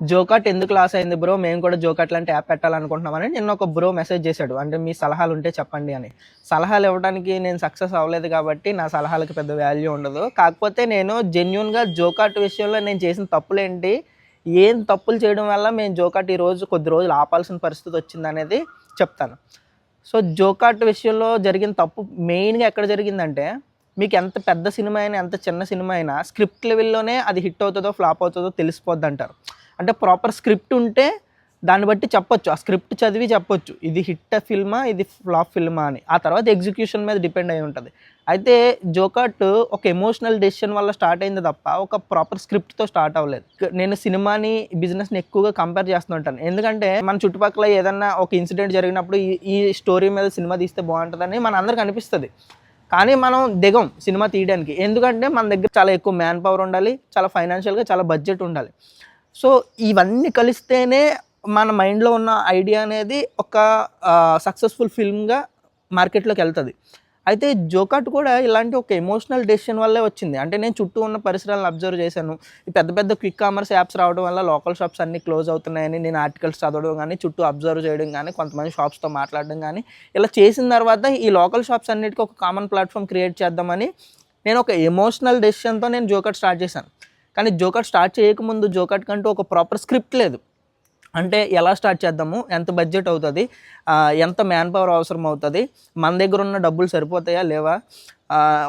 జోకాట్ ఎందుకు లాస్ అయింది బ్రో, మేము కూడా జోకాట్ లాంటి యాప్ పెట్టాలనుకుంటున్నామని నిన్న ఒక బ్రో మెసేజ్ చేశాడు. అంటే మీ సలహాలు ఉంటే చెప్పండి అని. సలహాలు ఇవ్వడానికి నేను సక్సెస్ అవ్వలేదు కాబట్టి నా సలహాలకు పెద్ద వాల్యూ ఉండదు. కాకపోతే నేను జెన్యున్గా జోకాట్ విషయంలో నేను చేసిన తప్పులేంటి, ఏం తప్పులు చేయడం వల్ల మేము జోకాట్ ఈరోజు కొద్ది రోజులు ఆపాల్సిన పరిస్థితి వచ్చింది అనేది చెప్తాను. సో జోకాట్ విషయంలో జరిగిన తప్పు మెయిన్గా ఎక్కడ జరిగిందంటే, మీకు ఎంత పెద్ద సినిమా అయినా ఎంత చిన్న సినిమా అయినా స్క్రిప్ట్ లెవెల్లోనే అది హిట్ అవుతుందో ఫ్లాప్ అవుతుందో తెలిసిపోద్ది అంటారు. అంటే ప్రాపర్ స్క్రిప్ట్ ఉంటే దాన్ని బట్టి చెప్పొచ్చు, ఆ స్క్రిప్ట్ చదివి చెప్పొచ్చు ఇది హిట్ ఫిల్మా ఇది ఫ్లాప్ ఫిల్మా అని. ఆ తర్వాత ఎగ్జిక్యూషన్ మీద డిపెండ్ అయి ఉంటుంది. అయితే జోకాట్ ఒక ఎమోషనల్ డెసిషన్ వల్ల స్టార్ట్ అయింది తప్ప ఒక ప్రాపర్ స్క్రిప్ట్తో స్టార్ట్ అవ్వలేదు. నేను సినిమాని బిజినెస్ని ఎక్కువగా కంపేర్ చేస్తుంటాను. ఎందుకంటే మన చుట్టుపక్కల ఏదన్నా ఒక ఇన్సిడెంట్ జరిగినప్పుడు ఈ స్టోరీ మీద సినిమా తీస్తే బాగుంటుందని మన అందరికి అనిపిస్తుంది. కానీ మనం దిగం సినిమా తీయడానికి. ఎందుకంటే మన దగ్గర చాలా ఎక్కువ మ్యాన్ పవర్ ఉండాలి, చాలా ఫైనాన్షియల్గా చాలా బడ్జెట్ ఉండాలి. సో ఇవన్నీ కలిస్తేనే మన మైండ్లో ఉన్న ఐడియా అనేది ఒక సక్సెస్ఫుల్ ఫిల్మ్గా మార్కెట్లోకి వెళ్తుంది. అయితే జోకాట్ కూడా ఇలాంటి ఒక ఎమోషనల్ డెసిషన్ వల్లే వచ్చింది. అంటే నేను చుట్టూ ఉన్న పరిసరాలను అబ్జర్వ్ చేశాను. ఈ పెద్ద పెద్ద క్విక్ కామర్స్ యాప్స్ రావడం వల్ల లోకల్ షాప్స్ అన్నీ క్లోజ్ అవుతున్నాయని నేను ఆర్టికల్స్ చదవడం కానీ, చుట్టూ అబ్జర్వ్ చేయడం కానీ, కొంతమంది షాప్స్తో మాట్లాడడం కానీ, ఇలా చేసిన తర్వాత ఈ లోకల్ షాప్స్ అన్నిటికీ ఒక కామన్ ప్లాట్ఫామ్ క్రియేట్ చేద్దామని నేను ఒక ఎమోషనల్ డెసిషన్తో నేను జోకాట్ స్టార్ట్ చేశాను. కానీ జోకాట్ స్టార్ట్ చేయకముందు జోకాట్ కంటూ ఒక ప్రాపర్ స్క్రిప్ట్ లేదు. అంటే ఎలా స్టార్ట్ చేద్దాము, ఎంత బడ్జెట్ అవుతుంది, ఎంత మ్యాన్ పవర్ అవసరం అవుతుంది, మన దగ్గర ఉన్న డబ్బులు సరిపోతాయా లేవా,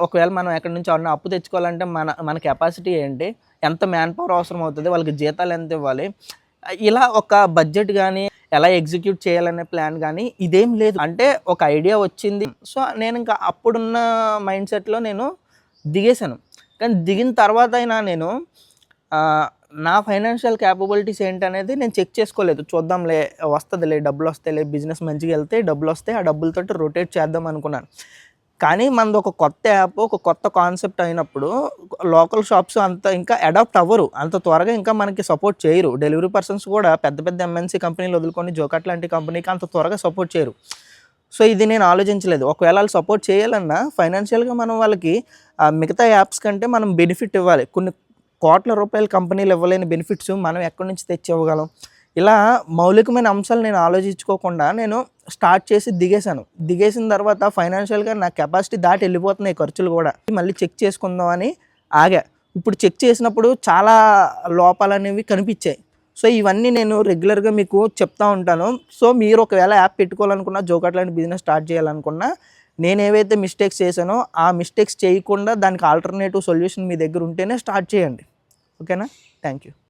ఒకవేళ మనం ఎక్కడి నుంచి అన్న అప్పు తెచ్చుకోవాలంటే మన కెపాసిటీ ఏంటి, ఎంత మ్యాన్ పవర్ అవసరం అవుతుంది, వాళ్ళకి జీతాలు ఎంత ఇవ్వాలి, ఇలా ఒక బడ్జెట్ కానీ ఎలా ఎగ్జిక్యూట్ చేయాలనే ప్లాన్ కానీ ఇదేం లేదు. అంటే ఒక ఐడియా వచ్చింది. సో నేను ఇంకా అప్పుడున్న మైండ్ సెట్లో నేను దిగేశాను. కానీ దిగిన తర్వాత అయినా నేను నా ఫైనాన్షియల్ క్యాపబిలిటీస్ ఏంటనేది నేను చెక్ చేసుకోలేదు. చూద్దాంలే వస్తుందిలే, డబ్బులు వస్తాయిలే, బిజినెస్ మంచిగా వెళ్తే డబ్బులు వస్తాయి, ఆ డబ్బులతో రొటేట్ చేద్దాం అనుకున్నాను. కానీ మనది ఒక కొత్త యాప్, ఒక కొత్త కాన్సెప్ట్ అయినప్పుడు లోకల్ షాప్స్ అంత ఇంకా అడాప్ట్ అవ్వరు, అంత త్వరగా ఇంకా మనకి సపోర్ట్ చేయరు. డెలివరీ పర్సన్స్ కూడా పెద్ద పెద్ద ఎంఎన్సీ కంపెనీలు వదులుకొని జోకాట్ లాంటి కంపెనీకి అంత త్వరగా సపోర్ట్ చేయరు. సో ఇది నేను ఆలోచించలేదు. ఒకవేళ వాళ్ళు సపోర్ట్ చేయాలన్నా ఫైనాన్షియల్గా మనం వాళ్ళకి మిగతా యాప్స్ కంటే మనం బెనిఫిట్ ఇవ్వాలి. కొన్ని కోట్ల రూపాయల కంపెనీలు ఇవ్వలేని బెనిఫిట్స్ మనం ఎక్కడి నుంచి తెచ్చి ఇవ్వగలం, ఇలా మౌలికమైన అంశాలు నేను ఆలోచించుకోకుండా నేను స్టార్ట్ చేసి దిగేశాను. దిగేసిన తర్వాత ఫైనాన్షియల్గా నా కెపాసిటీ దాటి వెళ్ళిపోతున్నాయి ఖర్చులు కూడా. మళ్ళీ చెక్ చేసుకుందాం అని ఆగా. ఇప్పుడు చెక్ చేసినప్పుడు చాలా లోపాలు అనేవి కనిపించాయి. సో ఇవన్నీ నేను రెగ్యులర్గా మీకు చెప్తా ఉంటాను. సో మీరు ఒకవేళ యాప్ పెట్టుకోవాలనుకున్నా, జోకాట్ లాంటి బిజినెస్ స్టార్ట్ చేయాలనుకున్నా, నేను ఏవైతే మిస్టేక్స్ చేశానో ఆ మిస్టేక్స్ చేయకుండా దానికి ఆల్టర్నేటివ్ సొల్యూషన్ మీ దగ్గర ఉంటేనే స్టార్ట్ చేయండి. ఓకేనా? Thank you.